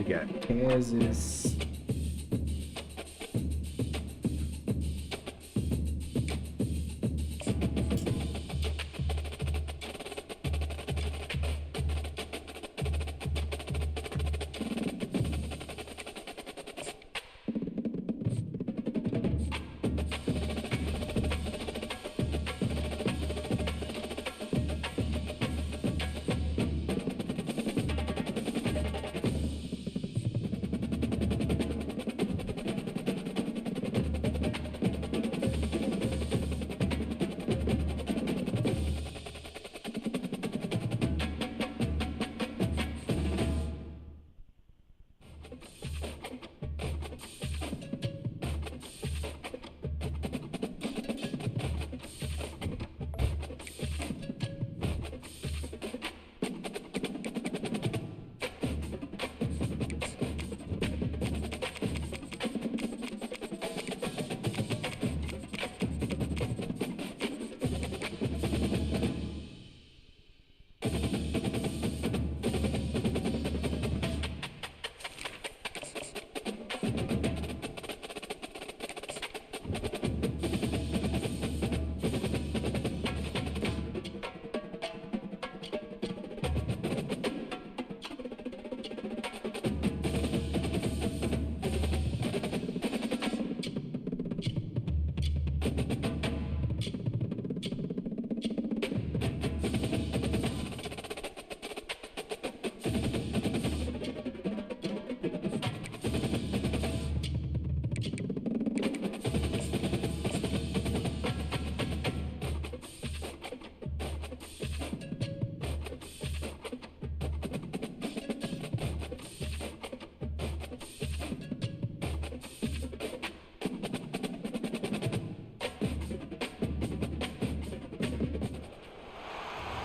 We got Kansas.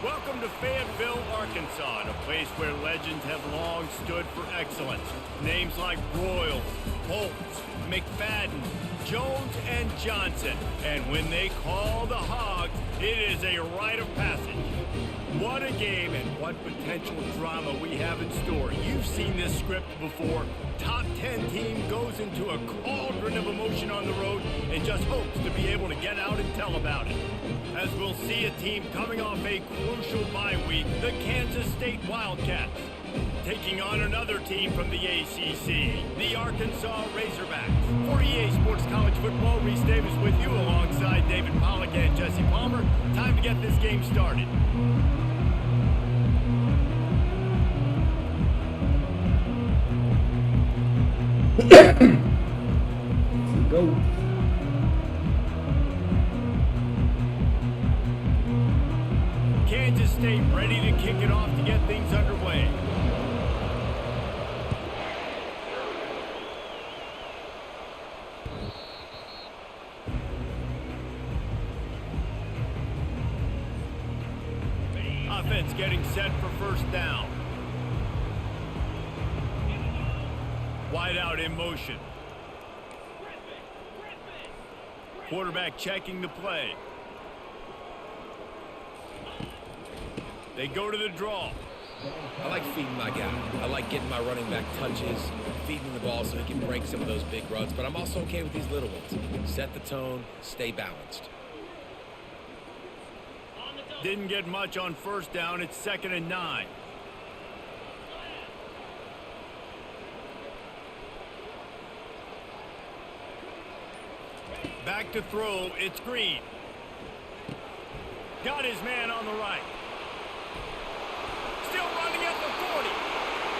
Welcome to Fayetteville, Arkansas, a place where legends have long stood for excellence. Names like Broyles, Holtz, McFadden, Jones, and Johnson. And when they call the Hogs, it is a rite of passage. What a game and what potential drama we have in store. You've seen this script before. Top 10 team goes into a cauldron of emotion on the road and just hopes to be able to get out and tell about it. As we'll see a team coming off a crucial bye week, the Kansas State Wildcats, taking on another team from the ACC, the Arkansas Razorbacks. For EA Sports College Football, Reese Davis with you alongside David Pollack and Jesse Palmer. Time to get this game started. Go. Kansas State ready to kick it off to get things underway. Offense getting set for first down. Wide out in motion. Quarterback checking the play. They go to the draw. I like feeding my guy. I like getting my running back touches, feeding the ball so he can break some of those big runs, but I'm also okay with these little ones. Set the tone, stay balanced. Didn't get much on first down. It's 2nd and 9. Back to throw. It's Green. Got his man on the right. Still running at the 40.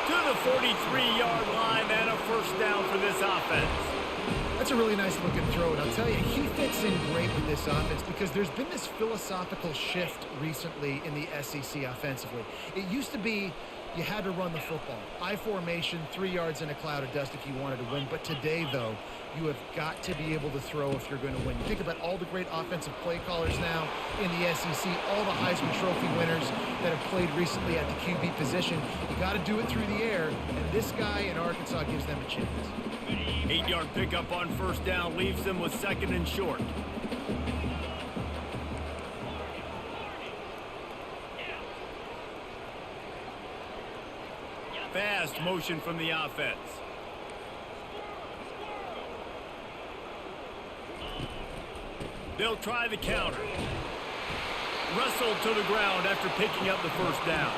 To the 43-yard line and a first down for this offense. That's a really nice looking throw, and I'll tell you, he fits in great with this offense because there's been this philosophical shift recently in the SEC offensively. It used to be you had to run the football. I formation, 3 yards in a cloud of dust if you wanted to win. But today, though, you have got to be able to throw if you're going to win. You think about all the great offensive play callers now in the SEC, all the Heisman Trophy winners that have played recently at the QB position. You got to do it through the air, and this guy in Arkansas gives them a chance. 8-yard pickup on first down leaves them with 2nd and short. fast motion from the offense. They'll try the counter. Wrestled to the ground after picking up the first down.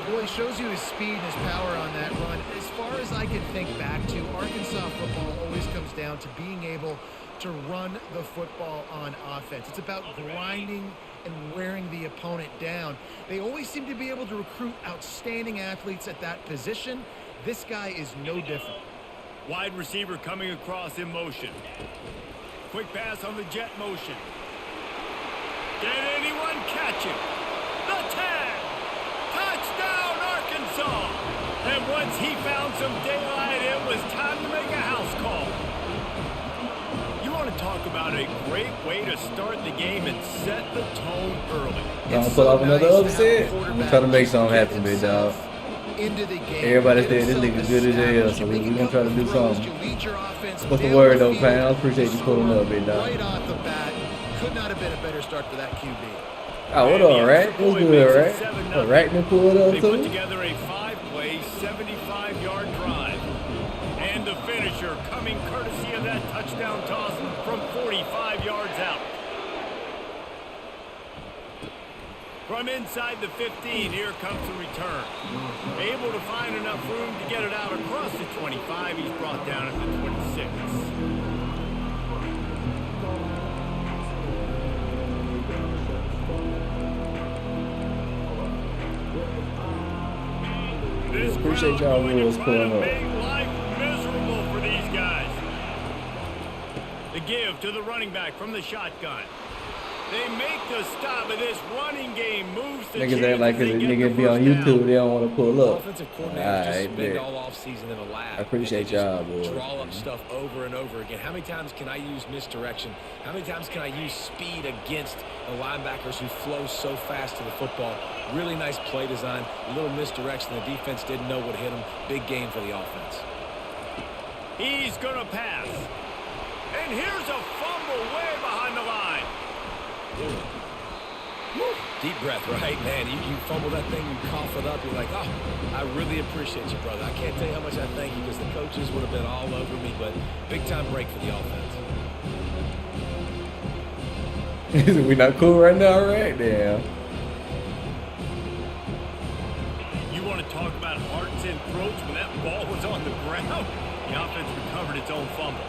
Well, he shows you his speed and his power on that run. As far as I can think back to, Arkansas football always comes down to being able to run the football on offense. It's about grinding and wearing the opponent down. They always seem to be able to recruit outstanding athletes at that position. This guy is no different. Wide receiver coming across in motion. Quick pass on the jet motion. Did anyone catch him? The tag! Touchdown, Arkansas! And once he found some daylight, it was time to make a house call. You want to talk about a great way to start the game and set the tone early. Gonna pull off another upset. I'm trying to make something happen, big dog. Everybody said this nigga good as hell, so we gonna try to do something. What's the word though, pal? I appreciate you pulling up, big dog. Right off the bat, could not have been a better start for that QB. Oh, what up, right? It was good, right? The right to pull it up They put too. together a 5-play, 75-yard drive. And the finisher coming courtesy of that touchdown toss from 45 yards out. From inside the 15, here comes the return. Able to find enough room to get it out across the 25. He's brought down at the 26. This Appreciate crowd y'all going to rules try pulling to up. make life miserable for these guys. The give to the running back from the shotgun. They make the stop, but this running game moves the Niggas act like chances a and get nigga the be on first down. YouTube, they don't want to pull up. Offensive coordinators just Alright, spend bet. all offseason in a lab. I appreciate and they y'all, just boys. draw up stuff over and over again. How many times can I use misdirection? How many times can I use speed against the linebackers who flow so fast to the football? Really nice play design. A little misdirection. The defense didn't know what hit them. Big game for the offense. He's going to pass. And here's a fumble way behind the line. Deep breath, right, man? You fumble that thing, you cough it up, you're like, oh, I really appreciate you, brother. I can't tell you how much I thank you because the coaches would have been all over me, but big-time break for the offense. We not cool right now, right? Damn. You want to talk about hearts and throats when that ball was on the ground? The offense recovered its own fumble.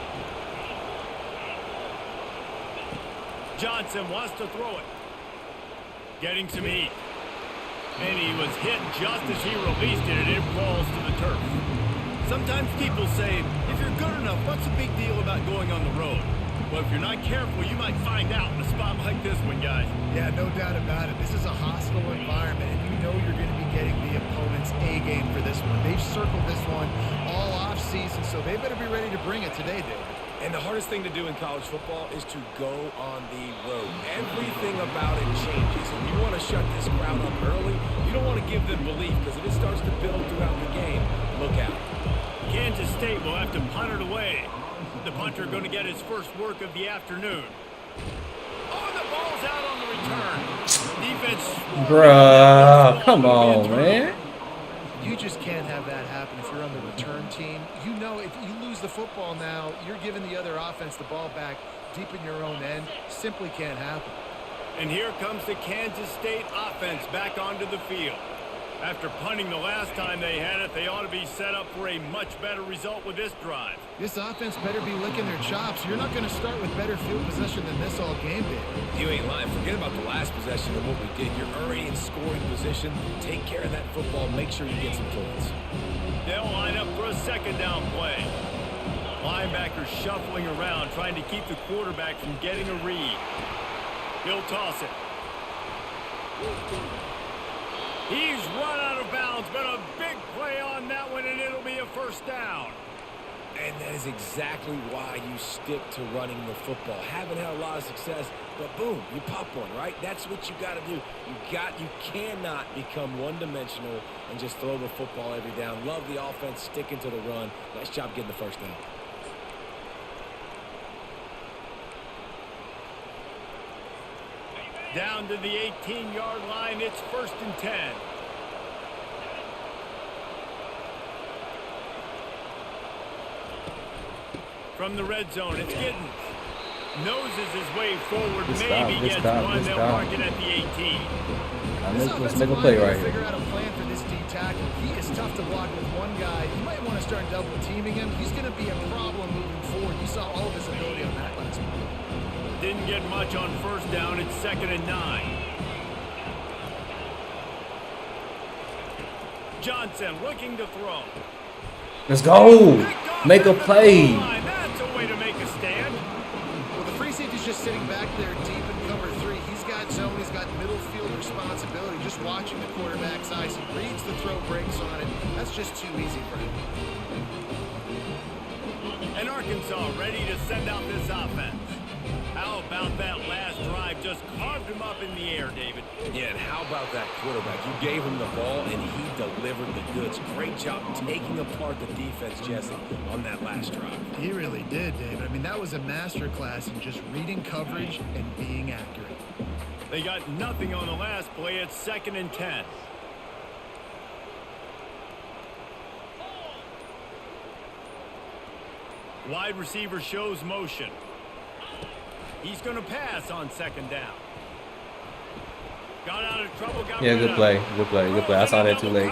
Johnson wants to throw it. Getting some heat. And he was hit just as he released it, and it falls to the turf. Sometimes people say, if you're good enough, what's the big deal about going on the road? Well, if you're not careful, you might find out in a spot like this one, guys. Yeah, no doubt about it. This is a hostile environment, and you know you're going to be getting the opponent's A game for this one. They've circled this one all off-season, so they better be ready to bring it today, David. And the hardest thing to do in college football is to go on the road. Everything about it changes. And you want to shut this crowd up early. You don't want to give them belief because if it starts to build throughout the game, look out. Kansas State will have to punt it away. The punter going to get his first work of the afternoon. Oh, the ball's out on the return. Defense. Bruh, come on, man. You just can't have that happen if you're on the return team. You know if you lose the football now, you're giving the other offense the ball back deep in your own end. Simply can't happen. And here comes the Kansas State offense back onto the field. After punting the last time they had it, they ought to be set up for a much better result with this drive. This offense better be licking their chops. You're not going to start with better field possession than this all game, David. You ain't lying. Forget about the last possession and what we did. You're already in scoring position. Take care of that football. Make sure you get some points. They'll line up for a second down play. Linebackers shuffling around, trying to keep the quarterback from getting a read. He'll toss it. He's run out of bounds, but a big play on that one, and it'll be a first down. And that is exactly why you stick to running the football. Haven't had a lot of success, but boom, you pop one, right? That's what you got to do. You cannot become one-dimensional and just throw the football every down. Love the offense sticking to the run. Nice job getting the first down. Down to the 18-yard line, it's 1st and 10. From the red zone, it's Giddens. Noses his way forward, Good maybe stop, gets one. good They'll stop. mark it at the 18. Let's make a play right Figure here. out a plan for this D tackle. He is tough to block with one guy. You might want to start double teaming him. He's going to be a problem moving forward. You saw all of his ability on that last one. Didn't get much on first down. It's 2nd and 9. Johnson looking to throw. Let's go. Make a play. That's a way to make a stand. Well, the free safety's just sitting back there deep in cover 3. He's got zone. He's got middle field responsibility. Just watching the quarterback's eyes. He reads the throw, breaks on it. That's just too easy for him. And Arkansas ready to send out this offense. How about that last drive? Just carved him up in the air, David. Yeah, and how about that quarterback? You gave him the ball, and he delivered the goods. Great job taking apart the defense, Jesse, on that last drive. He really did, David. I mean, that was a masterclass in just reading coverage and being accurate. They got nothing on the last play. It's 2nd and 10. Wide receiver shows motion. He's going to pass on 2nd down. Got out of trouble. Got Yeah, rid good of play. it. Good play. Good play. I saw that too late.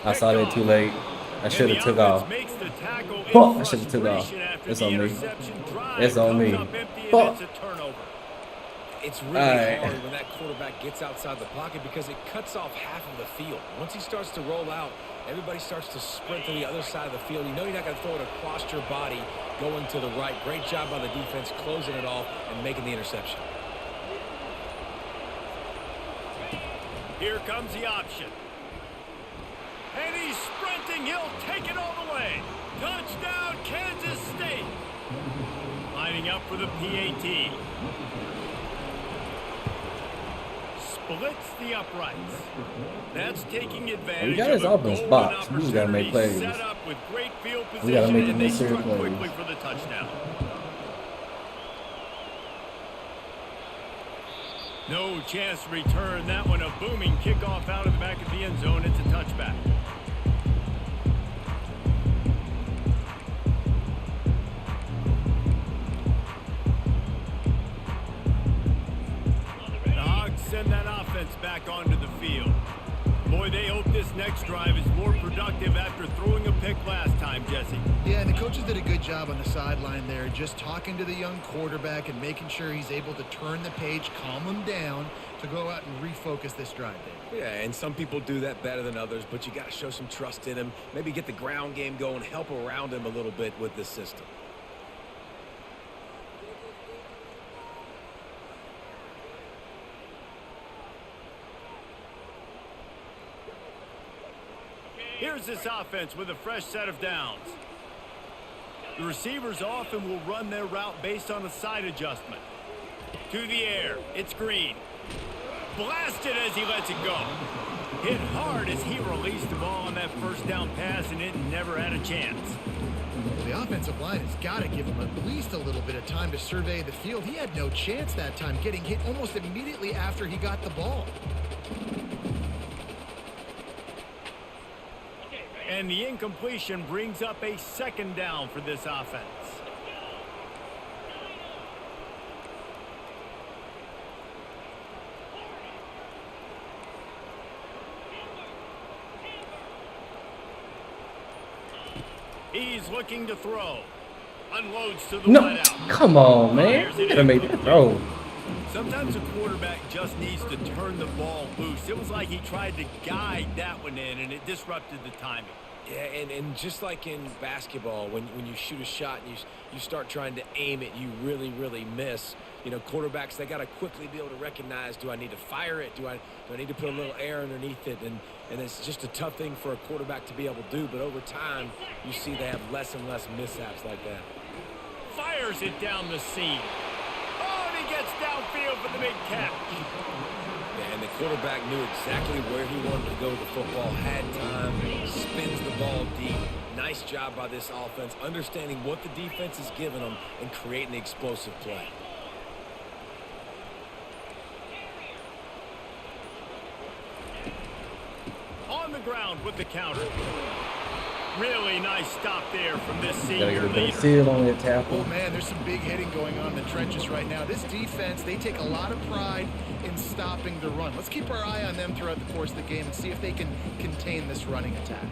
I saw that too late. I should have took off. Fuck, I should have took off. It's on me. It's on me. Fuck. It's really Alright. hard when that quarterback gets outside the pocket because it cuts off half of the field. Once he starts to roll out, everybody starts to sprint to the other side of the field. You know you're not going to throw it across your body going to the right. Great job by the defense closing it off and making the interception. Here comes the option. And he's sprinting. He'll take it all the way. Touchdown, Kansas State. Lining up for the PAT. Splits the uprights. That's taking advantage We got his of a offense golden box. We just gotta make opportunity plays. set up with great field We gotta make position, the and they necessary struck plays. quickly for the touchdown. No chance to return that one. A booming kickoff out of the back of the end zone. It's a touchback. Dawg send that offense back onto the field. Boy, they hope this next drive is more productive after throwing a pick last time, Jesse. Yeah, and the coaches did a good job on the sideline there, just talking to the young quarterback and making sure he's able to turn the page, calm him down to go out and refocus this drive, Dave. Yeah, and some people do that better than others, but you got to show some trust in him. Maybe get the ground game going, help around him a little bit with this system. Here's this offense with a fresh set of downs. The receivers often will run their route based on a side adjustment. To the air, it's Green. Blasted as he lets it go. Hit hard as he released the ball on that first down pass, and it never had a chance. The offensive line has got to give him at least a little bit of time to survey the field. He had no chance that time, getting hit almost immediately after he got the ball. And the incompletion brings up a 2nd down for this offense. He's looking to throw. Unloads to the No, wide out. come on, man. You gotta make that throw. Sometimes a quarterback just needs to turn the ball loose. It was like he tried to guide that one in, and it disrupted the timing. Yeah, and just like in basketball, when you shoot a shot and you start trying to aim it, you really miss. You know, quarterbacks, they got to quickly be able to recognize, do I need to fire it? Do I need to put a little air underneath it? And it's just a tough thing for a quarterback to be able to do. But over time, you see they have less and less mishaps like that. Fires it down the seam. Oh, and he gets downfield for the big catch. And the quarterback knew exactly where he wanted to go with the football, had time, spins the ball deep. Nice job by this offense, understanding what the defense is giving them and creating the explosive play. On the ground with the counter. Really nice stop there from this Gotta senior get a better leader. seal on that tackle. Oh, man, there's some big hitting going on in the trenches right now. This defense, they take a lot of pride in stopping the run. Let's keep our eye on them throughout the course of the game and see if they can contain this running attack.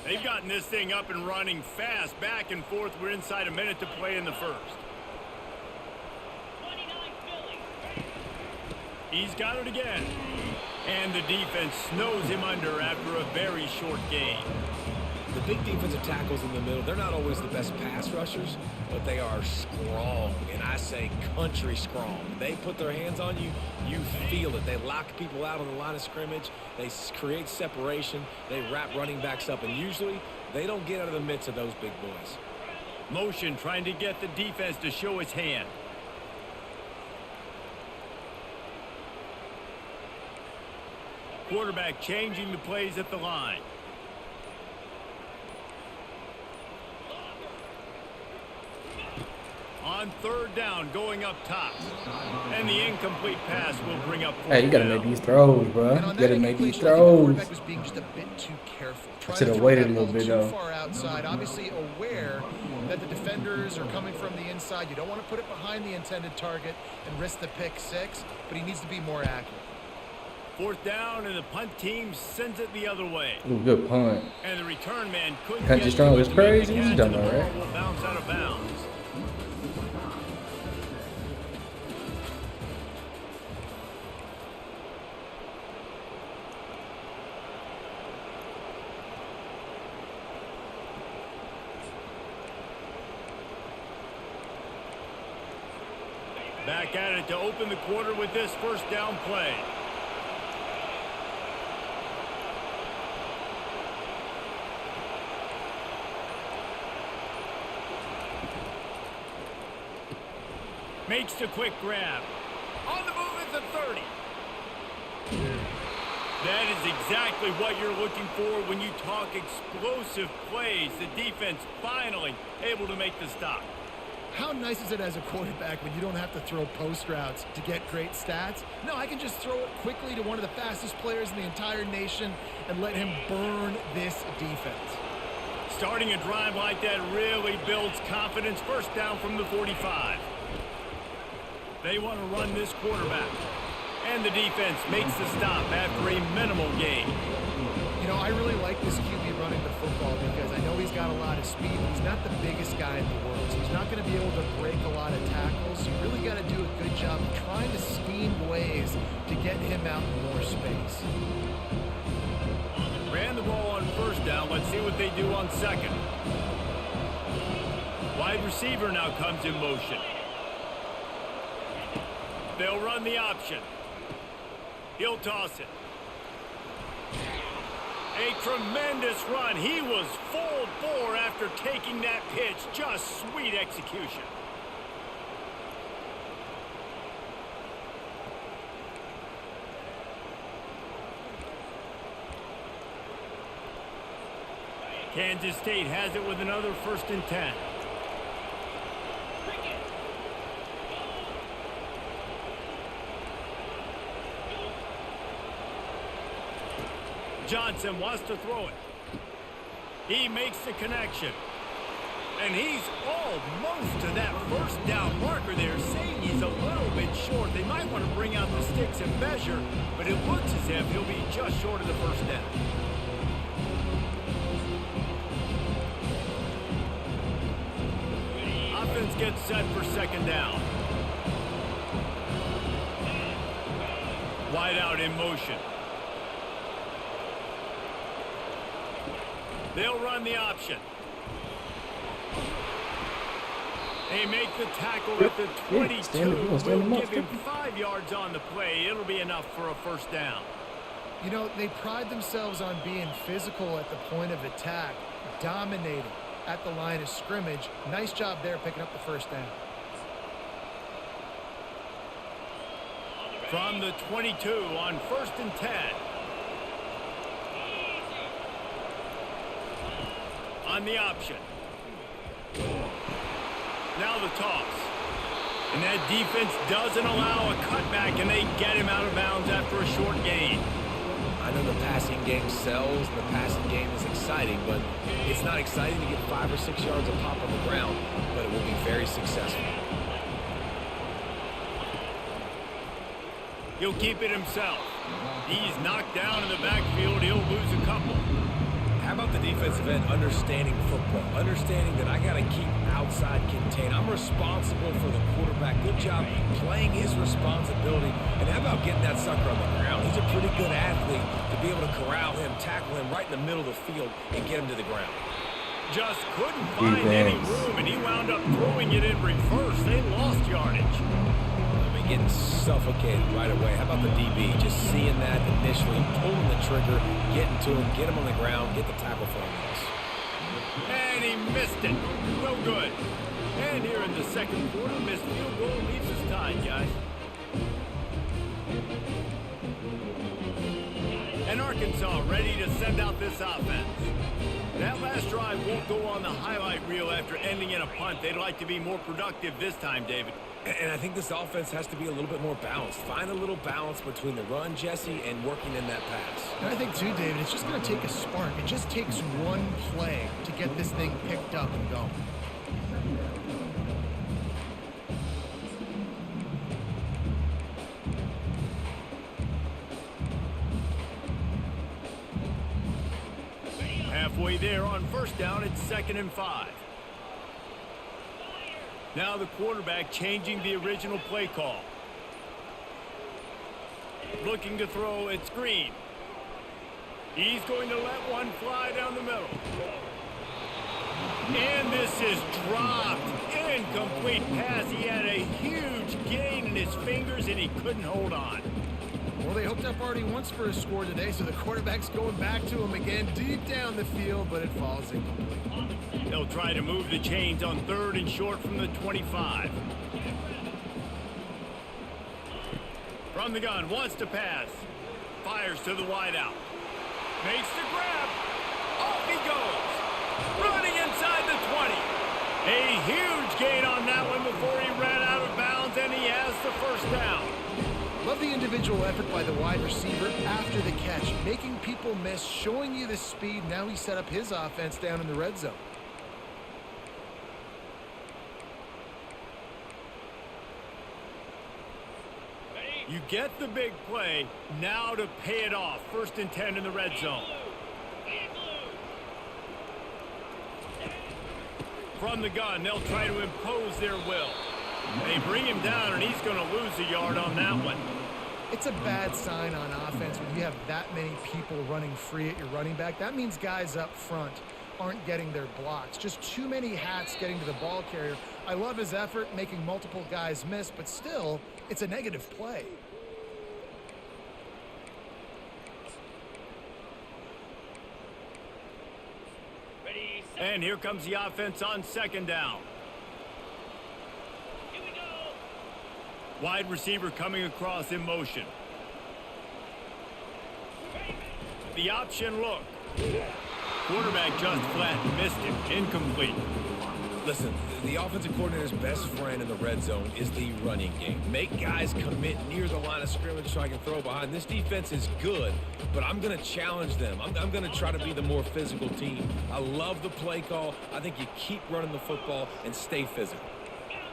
They've gotten this thing up and running fast, back and forth. We're inside a minute to play in the first. He's got it again. And the defense snows him under after a very short gain. The big defensive tackles in the middle, they're not always the best pass rushers, but they are strong, and I say country strong. They put their hands on you, you feel it. They lock people out on the line of scrimmage. They create separation. They wrap running backs up, and usually they don't get out of the midst of those big boys. Motion trying to get the defense to show his hand. Quarterback changing the plays at the line. On third down, going up top. And the incomplete pass will bring up. Hey, you gotta make these throws, bro. You gotta make these throws. The quarterback was being just a bit too careful. Should have waited a little bit, too though. far outside. Obviously aware that the defenders are coming from the inside. You don't want to put it behind the intended target and risk the pick six, but he needs to be more accurate. Fourth down, and the punt team sends it the other way. Ooh, good punt. And the return man couldn't Country get strong to is it to make crazy. the He's catch, done and the all right. ball will bounce out of bounds. Back at it to open the quarter with this first down play. Makes the quick grab. On the move at the 30. That is exactly what you're looking for when you talk explosive plays. The defense finally able to make the stop. How nice is it as a quarterback when you don't have to throw post routes to get great stats? No, I can just throw it quickly to one of the fastest players in the entire nation and let him burn this defense. Starting a drive like that really builds confidence. First down from the 45. They want to run this quarterback. And the defense makes the stop after a minimal gain. You know, I really like this QB running the football because I know he's got a lot of speed. He's not the biggest guy in the world, so he's not going to be able to break a lot of tackles. You really got to do a good job of trying to scheme ways to get him out in more space. Ran the ball on first down. Let's see what they do on second. Wide receiver now comes in motion. They'll run the option. He'll toss it. A tremendous run. He was full bore after taking that pitch. Just sweet execution. Kansas State has it with another 1st and 10. Johnson wants to throw it. He makes the connection. And he's almost to that first down marker there, saying he's a little bit short. They might want to bring out the sticks and measure, but it looks as if he'll be just short of the first down. Offense gets set for second down. Wide out in motion. They'll run the option. They make the tackle at the 22. We'll give him 5 yards on the play. It'll be enough for a first down. You know, they pride themselves on being physical at the point of attack, dominating at the line of scrimmage. Nice job there picking up the first down. From the 22 on 1st and 10. On the option. Now the toss. And that defense doesn't allow a cutback, and they get him out of bounds after a short gain. I know the passing game sells and the passing game is exciting, but it's not exciting to get 5 or 6 yards of pop on the ground, but it will be very successful. He'll keep it himself. He's knocked down in the backfield. He'll lose a couple. How about the defensive end understanding football, understanding that I got to keep outside contained. I'm responsible for the quarterback. Good job playing his responsibility. And how about getting that sucker on the ground? He's a pretty good athlete to be able to corral him, tackle him right in the middle of the field, and get him to the ground. Just couldn't find any room, and he wound up throwing it in reverse. They lost yardage. Getting suffocated right away. How about the DB? Just seeing that initially, pulling the trigger, getting to him, get him on the ground, get the tackle for him. And he missed it. No good. And here in the second quarter, missed field goal leaves us tied, guys. And Arkansas ready to send out this offense. That last drive won't go on the highlight reel after ending in a punt. They'd like to be more productive this time, David. And I think this offense has to be a little bit more balanced. Find a little balance between the run, Jesse, and working in that pass. And I think, too, David, it's just going to take a spark. It just takes one play to get this thing picked up and going. Halfway there on first down, it's 2nd and 5. Now the quarterback changing the original play call. Looking to throw, it's Green. He's going to let one fly down the middle. And this is dropped. Incomplete pass. He had a huge gain in his fingers and he couldn't hold on. Well, they hooked up already once for a score today, so the quarterback's going back to him again deep down the field, but it falls incomplete. They'll try to move the chains on 3rd and short from the 25. From the gun, wants to pass. Fires to the wideout. Makes the grab. Off he goes. Running inside the 20. A huge gain on that one before he ran out of bounds, and he has the first down. Love the individual effort by the wide receiver after the catch, making people miss, showing you the speed. Now he set up his offense down in the red zone. You get the big play, now to pay it off. 1st and 10 in the red zone. From the gun, they'll try to impose their will. They bring him down, and he's going to lose a yard on that one. It's a bad sign on offense when you have that many people running free at your running back. That means guys up front aren't getting their blocks. Just too many hats getting to the ball carrier. I love his effort, making multiple guys miss, but still, it's a negative play. And here comes the offense on 2nd down. Wide receiver coming across in motion. The option look. Quarterback just flat missed him. Incomplete. Listen, the offensive coordinator's best friend in the red zone is the running game. Make guys commit near the line of scrimmage so I can throw behind. This defense is good, but I'm going to challenge them. I'm going to try to be the more physical team. I love the play call. I think you keep running the football and stay physical.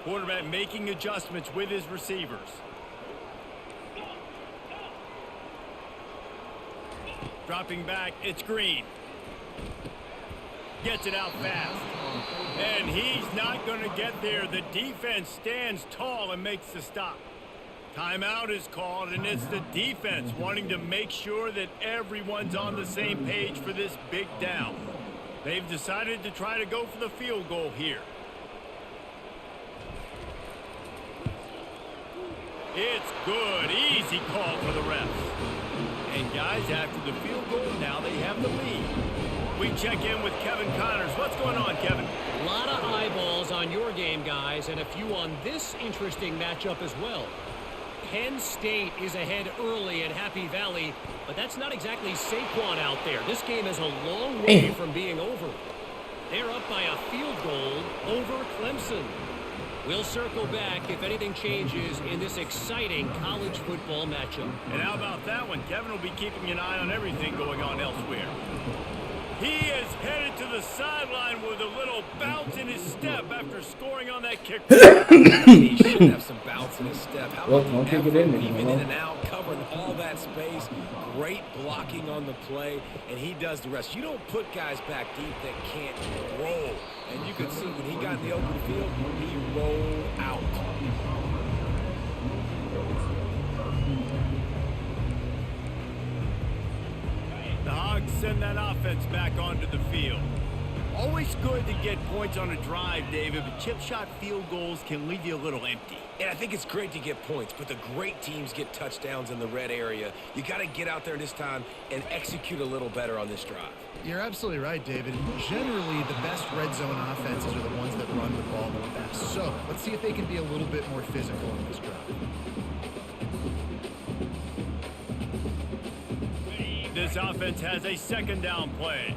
Quarterback making adjustments with his receivers. Dropping back, it's Green. Gets it out fast. And he's not going to get there. The defense stands tall and makes the stop. Timeout is called, and it's the defense wanting to make sure that everyone's on the same page for this big down. They've decided to try to go for the field goal here. It's good. Easy call for the refs. And guys, after the field goal, now they have the lead. We check in with Kevin Connors. What's going on, Kevin? A lot of eyeballs on your game, guys, and a few on this interesting matchup as well. Penn State is ahead early at Happy Valley, but that's not exactly Saquon out there. This game is a long way from being over. They're up by a field goal over Clemson. We'll circle back if anything changes in this exciting college football matchup. And how about that one? Kevin will be keeping an eye on everything going on elsewhere. He is headed to the sideline with a little bounce in his step after scoring on that kick. He should have some bounce in his step. How Well, about don't the kick it effort, in there, weaving huh? in and out, covering all that space. Great blocking on the play, and he does the rest. You don't put guys back deep that can't roll. And you can see when he got in the open field, he rolled out. The Hogs send that offense back onto the field. Always good to get points on a drive, David, but chip shot field goals can leave you a little empty. And I think it's great to get points, but the great teams get touchdowns in the red area. You got to get out there this time and execute a little better on this drive. You're absolutely right, David. Generally, the best red zone offenses are the ones that run the ball the best. So let's see if they can be a little bit more physical in this drive. This offense has a second down play.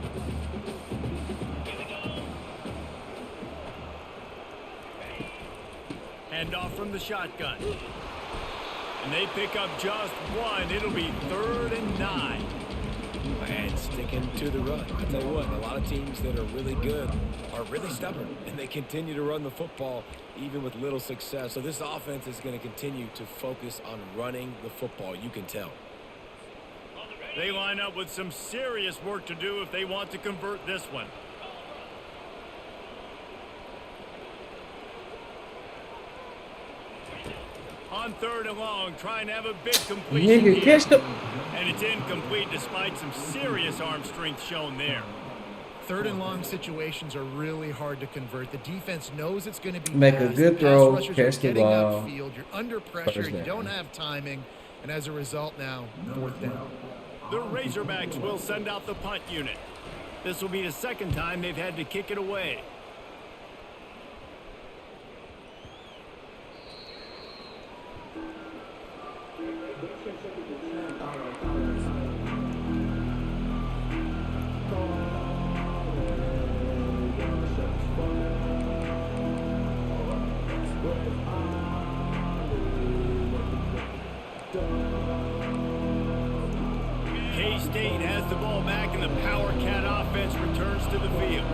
Hand off from the shotgun. And they pick up just one. It'll be 3rd and 9. And sticking to the run. I tell you what, a lot of teams that are really good are really stubborn, and they continue to run the football even with little success. So this offense is going to continue to focus on running the football. You can tell. They line up with some serious work to do if they want to convert this one. On 3rd and long, trying to have a big completion Nigga, here. catch the... And it's incomplete despite some serious arm strength shown there. 3rd and long situations are really hard to convert. The defense knows it's going to be Make a fast. good The pass throw, rushers are catch the getting ball. upfield. You're under pressure. First You down. don't have timing. And as a result now, 4th down. The Razorbacks will send out the punt unit. This will be the second time they've had to kick it away. K-State has the ball back, and the Power Cat offense returns to the field.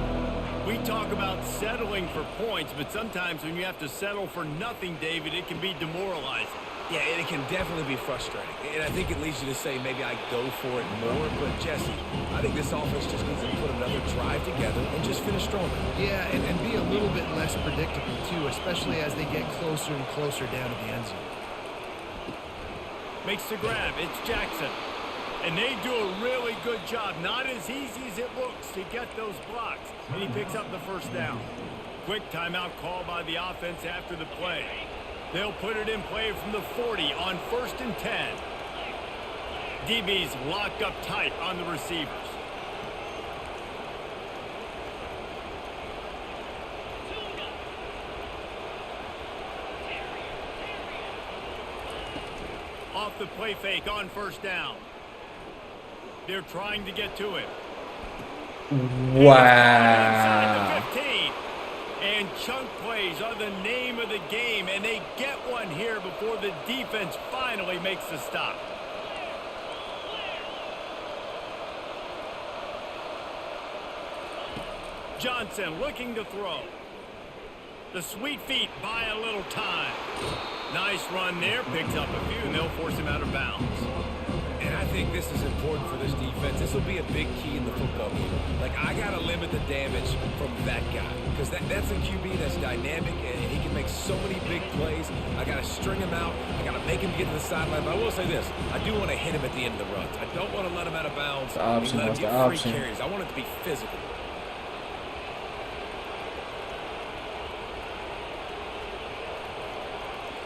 We talk about settling for points, but sometimes when you have to settle for nothing, David, it can be demoralizing. Yeah, and it can definitely be frustrating. And I think it leads you to say maybe I go for it more. But, Jesse, I think this offense just needs to put another drive together and just finish stronger. Yeah, and be a little bit less predictable, too, especially as they get closer and closer down to the end zone. Makes the grab. It's Jackson. And they do a really good job. Not as easy as it looks to get those blocks. And he picks up the first down. Quick timeout call by the offense after the play. They'll put it in play from the 40 on 1st and 10. DB's locked up tight on the receivers. Off the play fake on 1st down. They're trying to get to him. Wow. Inside the 15. And chunk plays are the name of the game, and they get one here before the defense finally makes the stop. Johnson looking to throw. The sweet feet buy a little time. Nice run there, picks up a few, and they'll force him out of bounds. And I think this is important for this defense. This will be a big key in the football game. Like, I got to limit the damage from that guy. Because that's a QB that's dynamic, and he can make so many big plays. I got to string him out. I got to make him get to the sideline. But I will say this. I do want to hit him at the end of the runs. I don't want to let him out of bounds. The option, Let him that's the get free option. carries. I want it to be physical.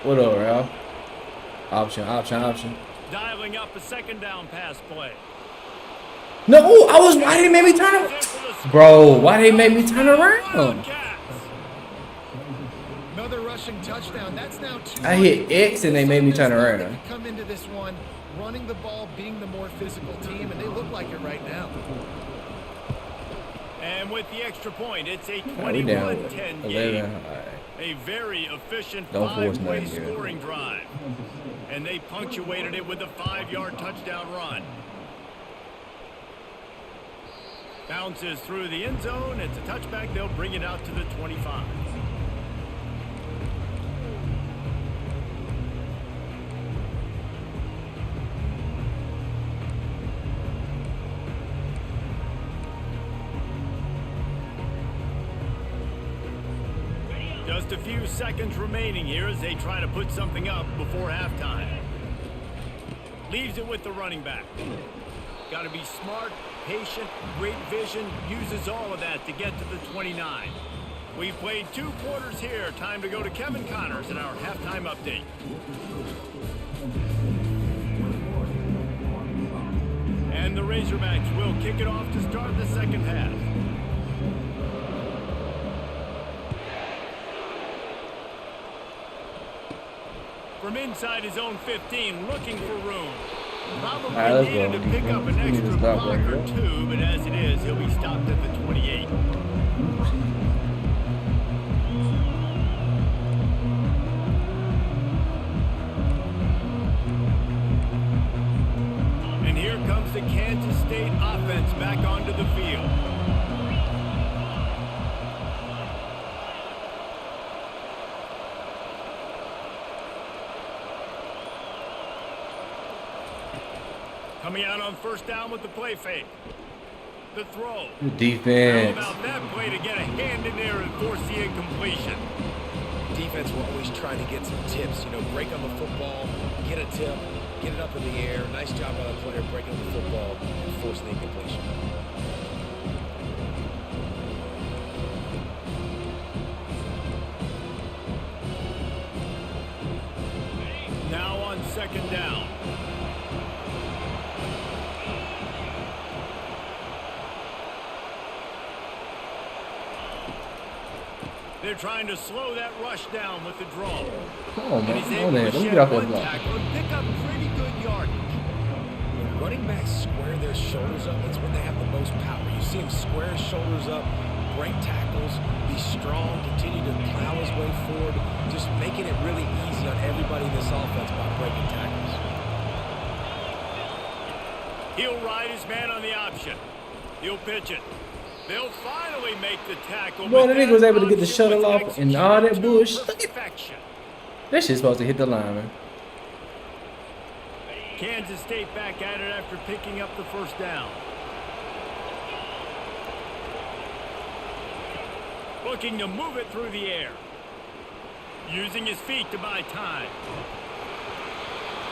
What up, Ralph? Option. Dialing up a second down pass play. No, why did they make me turn around? Bro, why did they make me turn around? Another rushing touchdown. That's now 2. I hit X and they made me turn around. Come into this one, running the ball, being the more physical team, and they look like it right now. And with the extra point, it's a We down 21-10 11. game. All right. A very efficient Don't force five-way nothing here. scoring drive. And they punctuated it with a 5-yard touchdown run. Bounces through the end zone. It's a touchback. They'll bring it out to the 25. Just a few seconds remaining here as they try to put something up before halftime. Leaves it with the running back. Got to be smart, patient, great vision, uses all of that to get to the 29. We've played 2 quarters here. Time to go to Kevin Connors in our halftime update. And the Razorbacks will kick it off to start the second half. From inside his own 15, looking for room. Probably let's needed go. to pick up an We need to extra stop block right or here. 2, but as it is, he'll be stopped at the 28. And here comes the Kansas State offense back onto the field. Coming out on first down with the play fake. The throw. Good How defense. about that play to get a hand in there and force the incompletion? Defense will always try to get some tips, you know, break on the football, get a tip, get it up in the air. Nice job by the player breaking the football and forcing the incompletion. Now on second down. They're trying to slow that rush down with the draw. Come on, And he's man. able Come on there. to Let me shed get off that one block. tackle and pick up pretty good yardage. When running backs square their shoulders up, it's when they have the most power. You see him square his shoulders up, break tackles, be strong, continue to plow his way forward, just making it really easy on everybody in this offense by breaking tackles. He'll ride his man on the option. He'll pitch it. They'll finally make the tackle. Boy, but the nigga was that able to get the option shuttle was off and all that executed to bullshit. perfection. That shit's supposed to hit the lineman. Kansas State back at it after picking up the first down. Looking to move it through the air. Using his feet to buy time.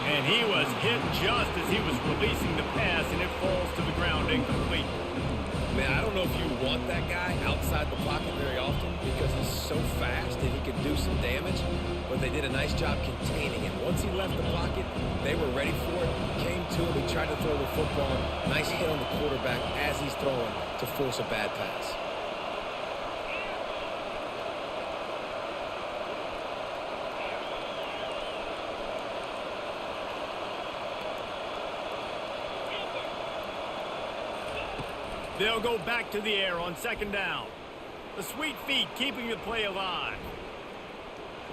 And he was hit just as he was releasing the pass, and it falls to the ground incomplete. Man, I don't know if you want that guy outside the pocket very often because he's so fast and he can do some damage, but they did a nice job containing him. Once he left the pocket, they were ready for it, came to him, he tried to throw the football. Nice hit on the quarterback as he's throwing to force a bad pass. They'll go back to the air on second down. The sweet feet keeping the play alive.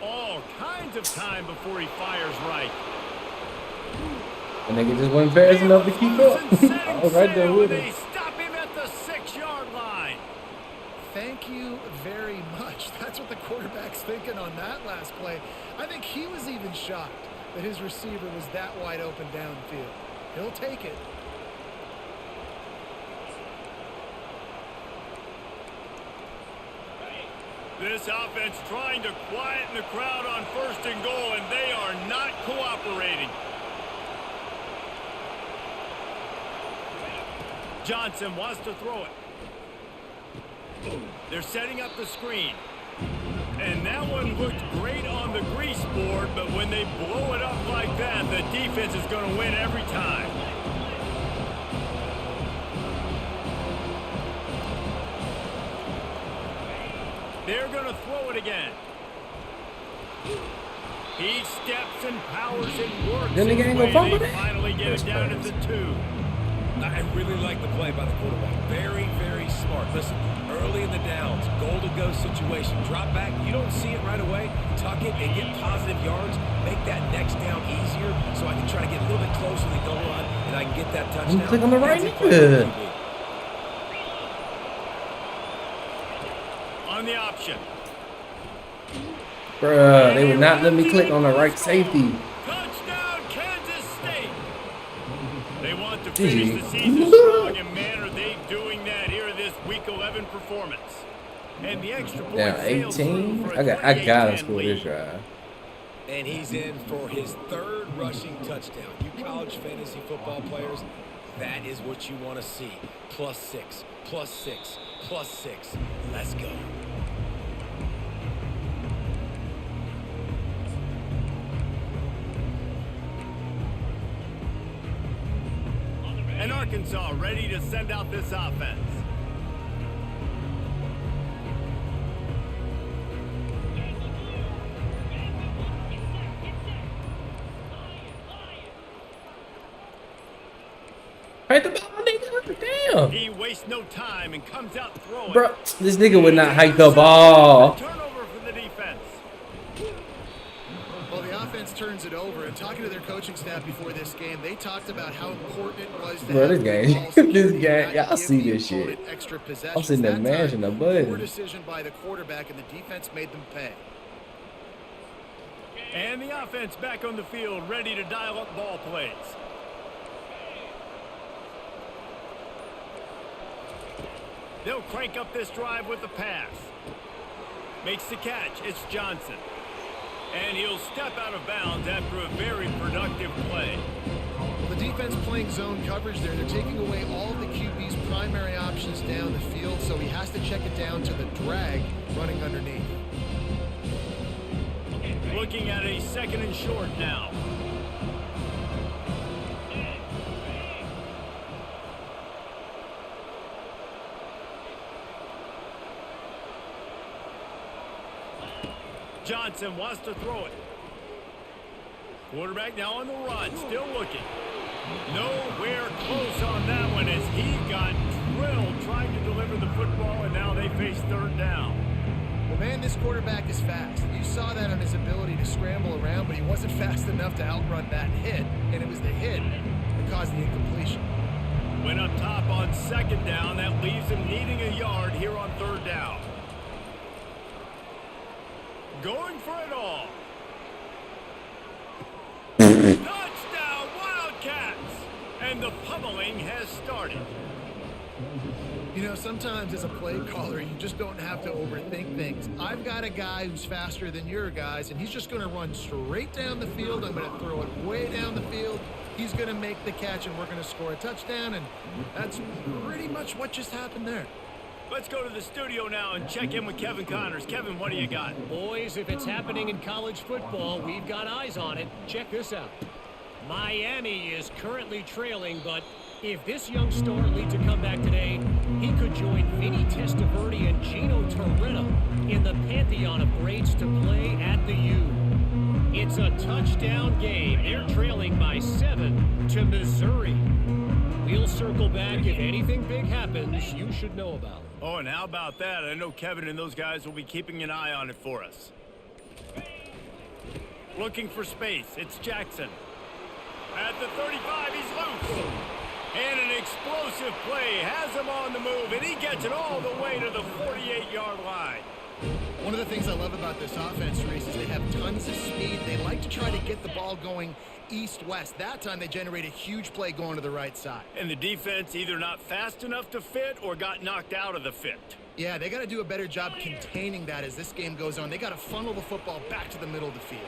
All kinds of time before he fires right. And nigga just wasn't fast enough to keep up. I was right there with They him. stop him at the 6-yard line. Thank you very much. That's what the quarterback's thinking on that last play. I think he was even shocked that his receiver was that wide open downfield. He'll take it. This offense trying to quieten the crowd on first and goal, and they are not cooperating. Johnson wants to throw it. They're setting up the screen. And that one looked great on the grease board, but when they blow it up like that, the defense is going to win every time. They're going to throw it again. He steps and powers and works. Then the his game way. gonna fumble They that? finally get That's it down at crazy. the 2. I really like the play by the quarterback. Very, very smart. Listen, early in the downs, goal-to-go situation. Drop back. You don't see it right away. Tuck it and get positive yards. Make that next down easier so I can try to get a little bit closer to the goal line and I can get that touchdown. Click on the right. On the option. Bruh, they would not let me click on the right safety. Touchdown, Kansas State. They want to finish the season strong, and man, are they doing that here in this Week 11 performance. And the extra point Now 18. I gotta score this drive. And he's in for his third rushing touchdown. You college fantasy football players, that is what you want to see. +6, +6, +6. Let's go. And Arkansas ready to send out this offense. Right the ball, nigga. Damn. He wastes no time and comes out throwing. Bro, this nigga would not hike the ball. Turnover for the defense. Well, the offense turns it over, and talking to their coaching staff before this game, they talked about how important it was to Bro, have this ball game, security this and game, not y'all give see the this shit. opponent extra I'm possessions. sitting there That mashing the time, button. poor decision by the quarterback, and the defense made them pay. And the offense back on the field, ready to dial up ball plays. They'll crank up this drive with the pass. Makes the catch. It's Johnson. And he'll step out of bounds after a very productive play. Well, the defense playing zone coverage there. They're taking away all of the QB's primary options down the field, so he has to check it down to the drag running underneath. Looking at a 2nd and short now. Johnson wants to throw it. Quarterback now on the run, still looking. Nowhere close on that one as he got drilled trying to deliver the football, and now they face 3rd down. Well, man, this quarterback is fast. You saw that on his ability to scramble around, but he wasn't fast enough to outrun that hit, and it was the hit that caused the incompletion. Went up top on 2nd down. That leaves him needing a yard here on 3rd down. Going for it all. Touchdown, Wildcats! And the pummeling has started. You know, sometimes as a play caller, you just don't have to overthink things. I've got a guy who's faster than your guys, and he's just going to run straight down the field. I'm going to throw it way down the field. He's going to make the catch, and we're going to score a touchdown, and that's pretty much what just happened there. Let's go to the studio now and check in with Kevin Connors. Kevin, what do you got? Boys, if it's happening in college football, we've got eyes on it. Check this out. Miami is currently trailing, but if this young star leads a comeback today, he could join Vinny Testaverde and Gino Torretta in the pantheon of greats to play at the U. It's a touchdown game. They're trailing by 7 to Missouri. We'll circle back. If anything big happens, you should know about it. Oh, and how about that? I know Kevin and those guys will be keeping an eye on it for us. Looking for space. It's Jackson. At the 35, he's loose. And an explosive play has him on the move, and he gets it all the way to the 48-yard line. One of the things I love about this offense, Reese, is they have tons of speed. They like to try to get the ball going east-west. That time they generate a huge play going to the right side. And the defense either not fast enough to fit or got knocked out of the fit. Yeah, they got to do a better job containing that as this game goes on. They got to funnel the football back to the middle of the field.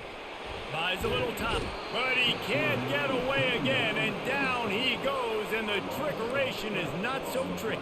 Buys a little top, but he can't get away again, and down he goes, and the trickeration is not so tricky.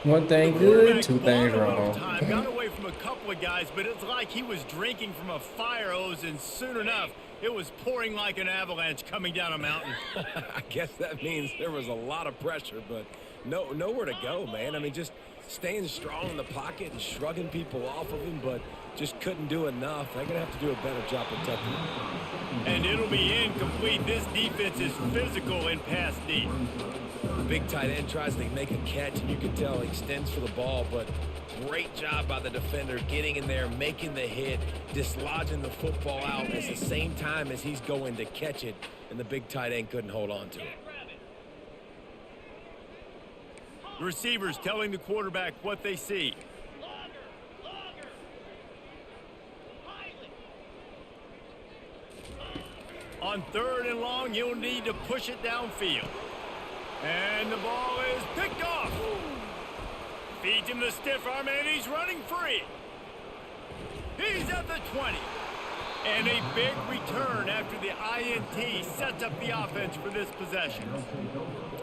One thing good, two things wrong. Got away from a couple of guys, but it's like he was drinking from a fire hose, and soon enough, it was pouring like an avalanche coming down a mountain. I guess that means there was a lot of pressure, but nowhere to go, man. I mean, just staying strong in the pocket and shrugging people off of him, but just couldn't do enough. They're going to have to do a better job protecting him. And it'll be incomplete. This defense is physical in pass deep. The big tight end tries to make a catch, and you can tell he extends for the ball, but great job by the defender getting in there, making the hit, dislodging the football out at the same time as he's going to catch it, and the big tight end couldn't hold on to it. Receivers telling the quarterback what they see. On 3rd and long, you'll need to push it downfield. And the ball is picked off. Feeds him the stiff arm, and he's running free. He's at the 20. And a big return after the INT sets up the offense for this possession.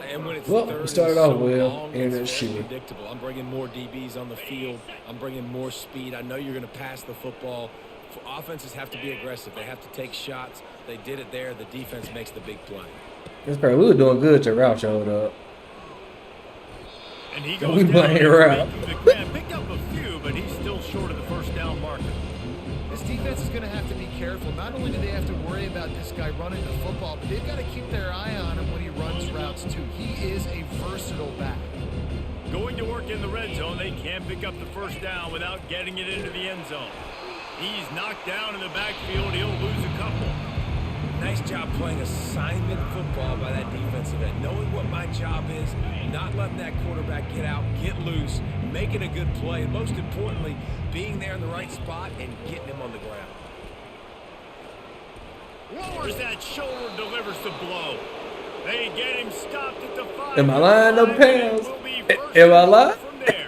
And when it's Well, third we and started so off well, long, and it's it's very shitty. predictable. I'm bringing more DBs on the field. I'm bringing more speed. I know you're going to pass the football. Offenses have to be aggressive. They have to take shots. They did it there. The defense makes the big play. It's crazy. We were doing good till Ralph showed up. And he We goes down playing and Ralph. making the grab. Picked up a few, but he's still short of the first down marker. This defense is going to have to be careful. Not only do they have to worry about this guy running the football, but they've got to keep their eye on him when he runs routes too. He is a versatile back. Going to work in the red zone, they can't pick up the first down without getting it into the end zone. He's knocked down in the backfield. He'll lose a couple. Nice job playing assignment football by that defensive end. Knowing what my job is, not letting that quarterback get out, get loose, making a good play, and most importantly, being there in the right spot and getting him on the ground. Lowers that shoulder, delivers the blow. They get him stopped at the 5. Am I lying, no pounds? Am I lying? From there.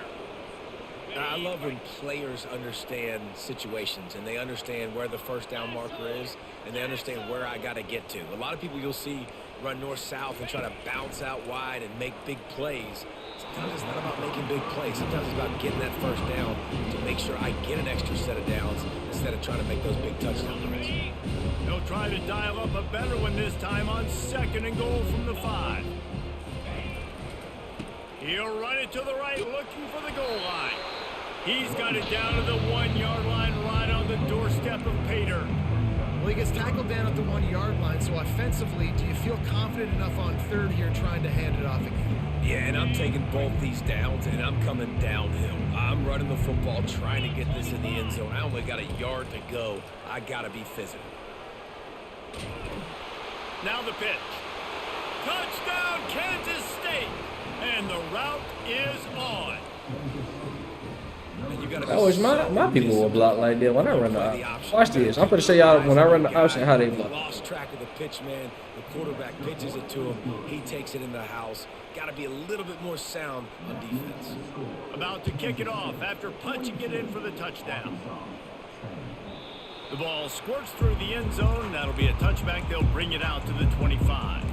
I love when players understand situations and they understand where the first down marker is and they understand where I got to get to. A lot of people you'll see run north-south and try to bounce out wide and make big plays. Sometimes it's not about making big plays. Sometimes it's about getting that first down to make sure I get an extra set of downs instead of trying to make those big touchdown runs. They'll try to dial up a better one this time on 2nd and goal from the 5. He'll run it to the right, looking for the goal line. He's got it down to the 1-yard line, right on the doorstep of Pater. Well, he gets tackled down at the 1-yard line, so offensively, do you feel confident enough on 3rd here trying to hand it off again? Yeah, and I'm taking both these downs, and I'm coming downhill. I'm running the football, trying to get this in the end zone. I only got a yard to go. I got to be physical. Now the pitch. Touchdown, Kansas State. And the route is on. I wish my people would block like that when I run the option. Watch this. I'm going to show y'all when I run the option how they block. Lost track of the pitch, man. The quarterback pitches it to him. He takes it in the house. Got to be a little bit more sound on defense. About to kick it off after punching it in for the touchdown. The ball squirts through the end zone. That'll be a touchback. They'll bring it out to the 25.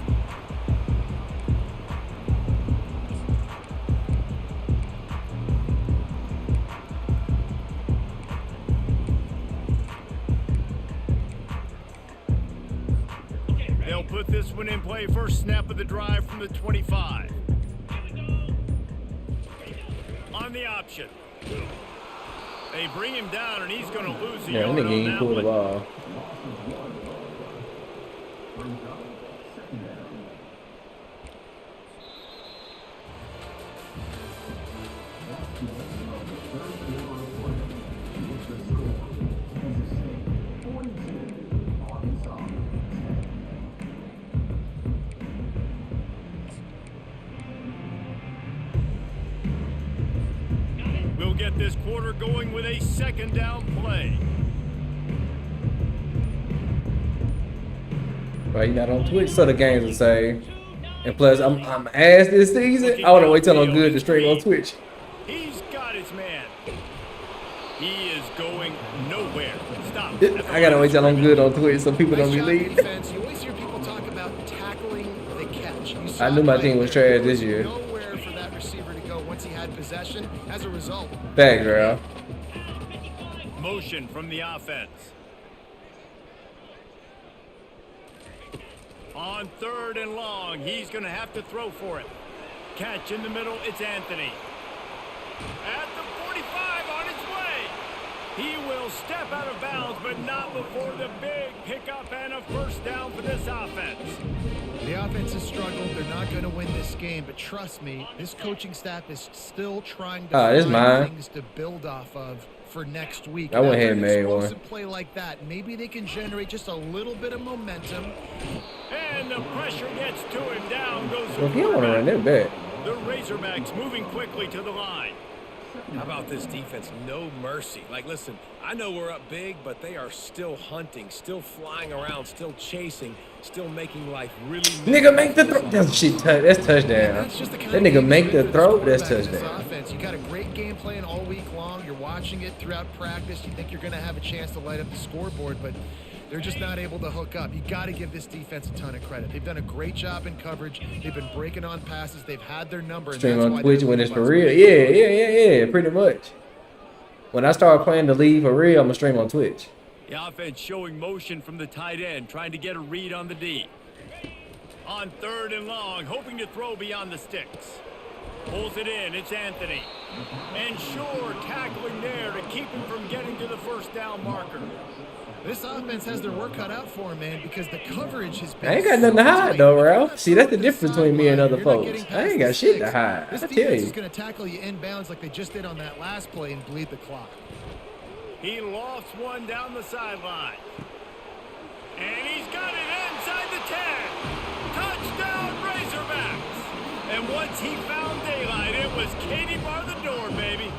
They'll put this one in play. First snap of the drive from the 25. On the option. They bring him down, and he's going to lose a yard nigga on ain't that pull the one. ball. We'll get this quarter going with a 2nd down play. Right, you're not on Twitch, so the games will say. And plus, I'm ass this season. I want to wait till I'm good to stream on Twitch. He's got his man. He is going nowhere. Stop. I gotta wait till I'm good on Twitch so people don't be Nice job leaving. defense. You always hear people talk about tackling the catch. You saw I knew my Clay team was there. trash this year. Nowhere for that receiver to go once he had possession. As a result, Back, girl. Motion from the offense. On 3rd and long, he's going to have to throw for it. Catch in the middle, it's Anthony. At the 45 on his way. He will step out of bounds, but not before the big pickup and a first down for this offense. The offense has struggled. They're not going to win this game, but trust me, this coaching staff is still trying to find things to build off of for next week. I went ahead and made explosive one. play like that, maybe they can generate just a little bit of momentum. And the pressure gets to him. Down goes the Well, if you don't want to run that back. The Razorbacks moving quickly to the line. How about this defense? No mercy. Like, listen, I know we're up big, but they are still hunting, still flying around, still chasing, still making life really Nigga, make the throw. That's shit. That's touchdown. That's just the kind That of nigga game make you the for throw. That's quarterback in this touchdown. offense. You got a great game plan all week long. You're watching it throughout practice. You think you're going to have a chance to light up the scoreboard, but they're just not able to hook up. You got to give this defense a ton of credit. They've done a great job in coverage. They've been breaking on passes. They've had their number. And Stream that's on why Twitch they're when it's for winning real. by Yeah, pretty much. When I start playing the league for real, I'm gonna stream on Twitch. The offense showing motion from the tight end, trying to get a read on the D. On 3rd and long, hoping to throw beyond the sticks. Pulls it in, it's Anthony. And Shore tackling there to keep him from getting to the first down marker. This offense has their work cut out for him, man, because the coverage has been I ain't got nothing to hide though, Ralph. Ralph. See, that's the difference between me and other folks. I ain't got shit to hide. This I tell defense you. is going to tackle you inbounds like they just did on that last play and bleed the clock. He lofts one down the sideline. And he's got it inside the 10. Touchdown Razorbacks. And once he found daylight, it was Katie bar the door, baby.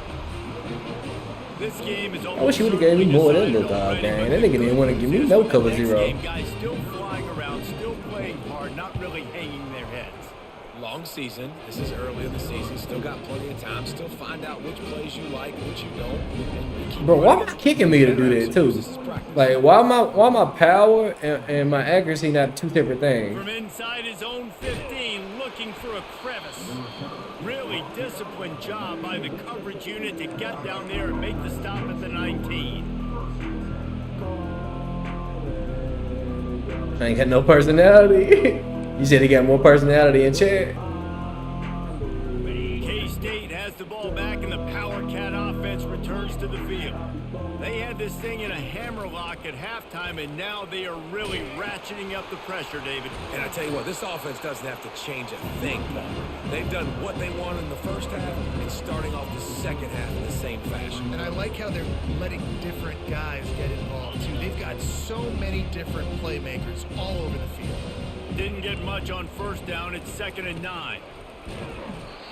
This game is I wish you would have gave me more than the dog game. That nigga didn't want to give me no cover zero. Game guys still flying around, still playing hard, not really hanging their heads. long season. This is early in the season. Still got plenty of time. Still find out which plays you like, which you don't. And keep Bro, why am I kicking me to do that too? Like, why my power and my accuracy not two separate things? From inside his own 15, looking for a crevice. Really disciplined job by the coverage unit to get down there and make the stop at the 19. I ain't got no personality. You said he got more personality in chat. K-State has the ball back and the Power Cat offense returns to the field. They had this thing in a hammerlock at halftime, and now they are really ratcheting up the pressure, David. And I tell you what, this offense doesn't have to change a thing, Paul. They've done what they wanted in the first half and starting off the second half in the same fashion. And I like how they're letting different guys get involved, too. They've got so many different playmakers all over the field. Didn't get much on first down. It's 2nd and 9.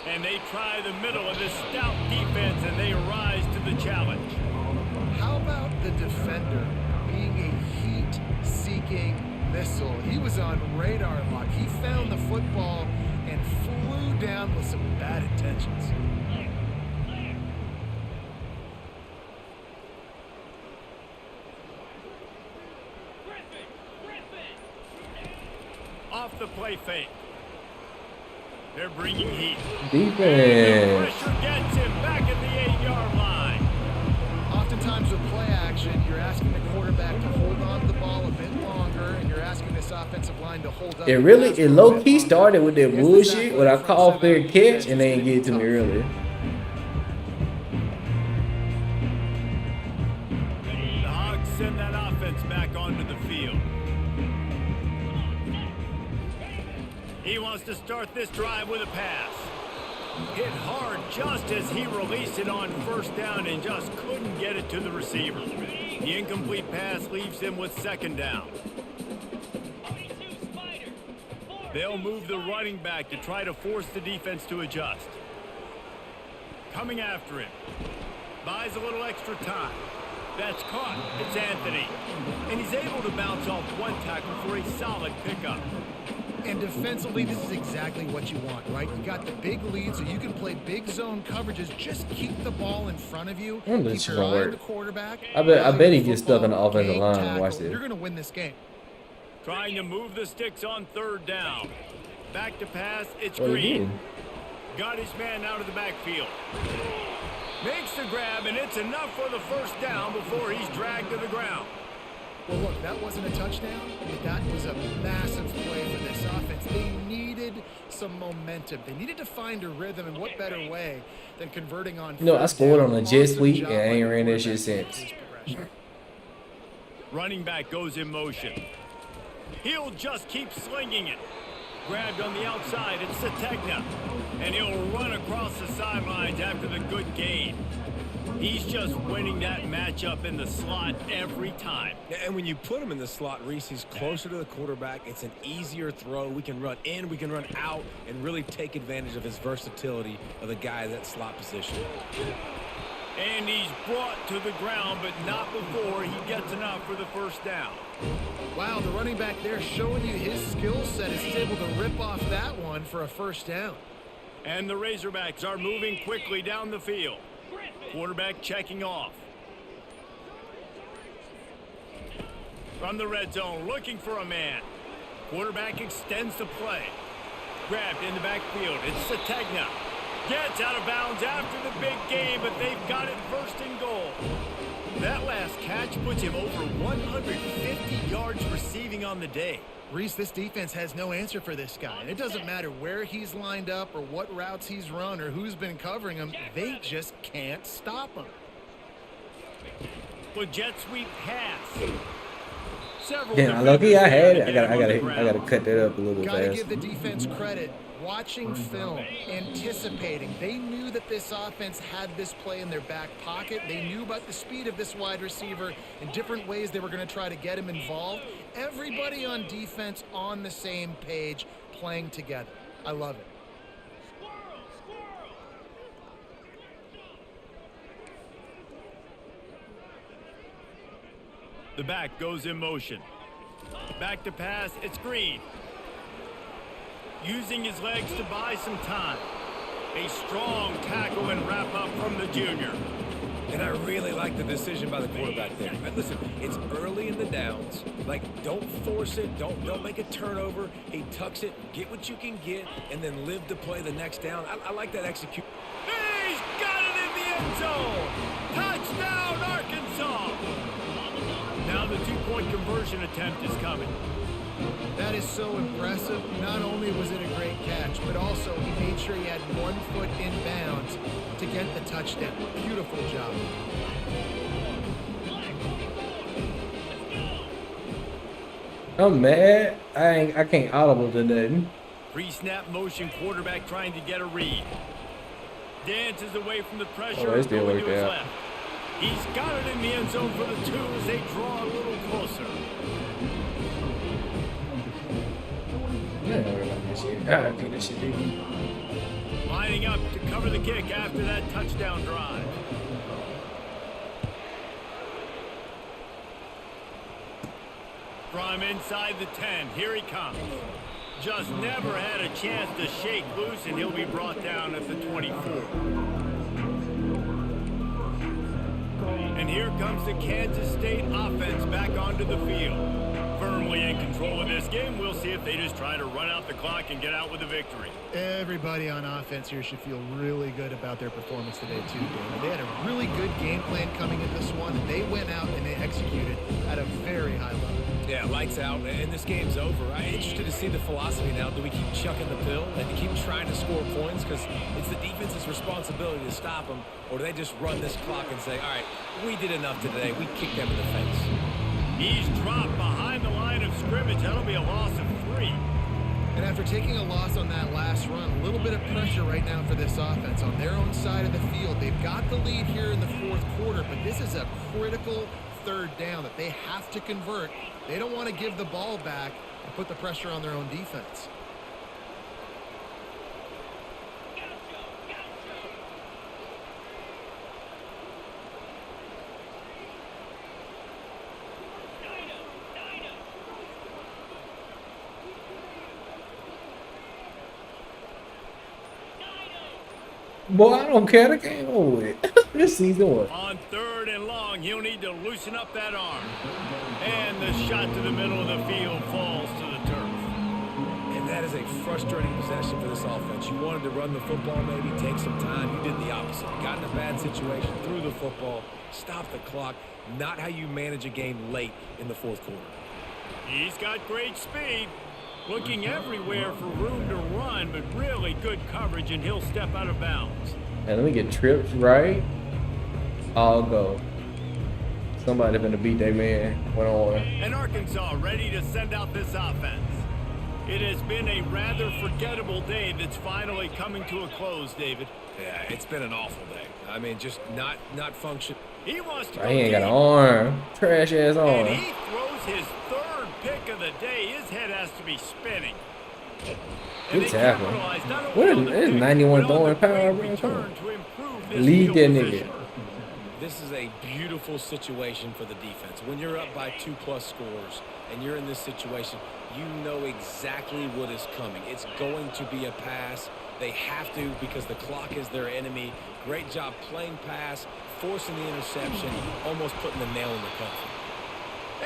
And they try the middle of this stout defense, and they rise to the challenge. How about the defender being a heat-seeking missile? He was on radar lock. He found the football and flew down with some bad intentions. Off the play fake. They're bringing heat. Defense. Pressure gets him back at the 8-yard line. Oftentimes with play action, you're asking the quarterback to hold on to the ball a bit longer, and you're asking this offensive line to hold up. It low-key started with that bullshit when I called fair catch and they ain't get it to me earlier. The Hogs send that offense back onto the field. He wants to start this drive with a pass. Hit hard just as he released it on first down and just couldn't get it to the receiver. The incomplete pass leaves him with 2nd down. They'll move the running back to try to force the defense to adjust. Coming after him. Buys a little extra time. That's caught. It's Anthony. And he's able to bounce off one tackle for a solid pickup. And defensively, this is exactly what you want, right? You got the big lead, so you can play big zone coverages. Just keep the ball in front of you. This Keep is your gonna eye on work. the quarterback. I bet he gets stuck on the offensive line. Tackle. Watch this. You're going to win this game. Trying to move the sticks on 3rd down. Back to pass, it's What he Green. did. Got his man out of the backfield. Makes the grab, and it's enough for the first down before he's dragged to the ground. Well, look, that wasn't a touchdown, but that was a massive play for this offense. They needed some momentum. They needed to find a rhythm, and what better way than converting on. You know, I scored on a Jet Awesome sweep job and I ain't by the ran that shit quarterback. since. Running back goes in motion. He'll just keep slinging it. Grabbed on the outside, it's Sategna. And he'll run across the sidelines after the good gain. He's just winning that matchup in the slot every time. And when you put him in the slot, Reese, he's closer to the quarterback. It's an easier throw. We can run in, we can run out, and really take advantage of his versatility of the guy in that slot position. And he's brought to the ground, but not before he gets enough for the first down. Wow, the running back there showing you his skill set is able to rip off that one for a first down. And the Razorbacks are moving quickly down the field. Quarterback checking off. From the red zone, looking for a man. Quarterback extends the play. Grabbed in the backfield. It's Sategna. Gets out of bounds after the big game, but they've got it first and goal. That last catch puts him over 150 yards receiving on the day. Reese, this defense has no answer for this guy. And it doesn't matter where he's lined up or what routes he's run or who's been covering him. They just can't stop him. With jet sweep pass. Several Damn, lucky I had it. I defenders gotta cut that up a little bit Got to fast. give the defense credit. Watching film, anticipating. They knew that this offense had this play in their back pocket. They knew about the speed of this wide receiver and different ways they were going to try to get him involved. Everybody on defense on the same page, playing together. I love it. The back goes in motion. Back to pass, it's Green. Using his legs to buy some time. A strong tackle and wrap up from the junior. And I really like the decision by the quarterback there. But listen, it's early in the downs. Like, don't force it. Don't make a turnover. He tucks it, get what you can get, and then live to play the next down. I like that execution. He's got it in the end zone. Touchdown, Arkansas. Now the two-point conversion attempt is coming. That is so impressive. Not only was it a great catch, but also he made sure he had 1 foot in bounds to get the touchdown. Beautiful job. I'm mad. I can't audible to nothing. Pre-snap motion, quarterback trying to get a read. Dances away from the pressure. Oh, it still going worked to his out. left. He's got it in the end zone for the 2 as they draw a little closer. Yeah, I don't like that shit. I think that shit big. Lining up to cover the kick after that touchdown drive. From inside the 10, here he comes. Just never had a chance to shake loose, and he'll be brought down at the 24. And here comes the Kansas State offense back onto the field. Firmly in control of this game. We'll see if they just try to run out the clock and get out with a victory. Everybody on offense here should feel really good about their performance today, too, Dan. They had a really good game plan coming into this one, and they went out and they executed at a very high level. Yeah, lights out, and this game's over. I'm interested to see the philosophy now. Do we keep chucking the pill and keep trying to score points? Because it's the defense's responsibility to stop them. Or do they just run this clock and say, all right, we did enough today. We kicked them in the face. He's dropped behind the line of scrimmage. That'll be a loss of 3. And after taking a loss on that last run, a little bit of pressure right now for this offense on their own side of the field. They've got the lead here in the 4th quarter, but this is a critical 3rd down that they have to convert. They don't want to give the ball back and put the pressure on their own defense. Boy, I don't care. The game over with. This season one. On 3rd and long, he'll need to loosen up that arm. And the shot to the middle of the field falls to the turf. And that is a frustrating possession for this offense. You wanted to run the football, maybe take some time. You did the opposite. Got in a bad situation, threw the football, stopped the clock. Not how you manage a game late in the 4th quarter. He's got great speed. Looking everywhere for room to run, but really good coverage, and he'll step out of bounds. And let me get trips right. I'll go. Somebody finna beat that man one-on-one. And Arkansas ready to send out this offense. It has been a rather forgettable day that's finally coming to a close, David. Yeah, it's been an awful day. I mean, just not function. He wants to He go ain't got an deep. arm. Trash ass And arm. he throws his third pick of the day. His head has to be spinning. And Good they tackle. capitalize not only What on is the this pick, 91 but on throwing the power, great bro? Come return on. to improve this Lead field that nigga. position. This is a beautiful situation for the defense. When you're up by 2+ scores and you're in this situation, you know exactly what is coming. It's going to be a pass. They have to because the clock is their enemy. Great job playing pass, forcing the interception, almost putting the nail in the coffin.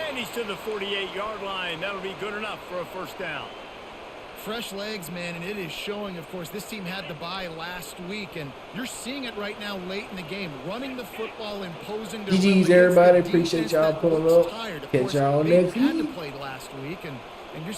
And he's to the 48-yard line. That'll be good enough for a first down. Fresh legs, man, and it is showing. Of course, this team had the bye last week, and you're seeing it right now late in the game. Running the football, imposing their will GG's, against everybody. the Appreciate defense y'all that pulling looks up. tired. Of Catch course, y'all they next had to week. play last week, and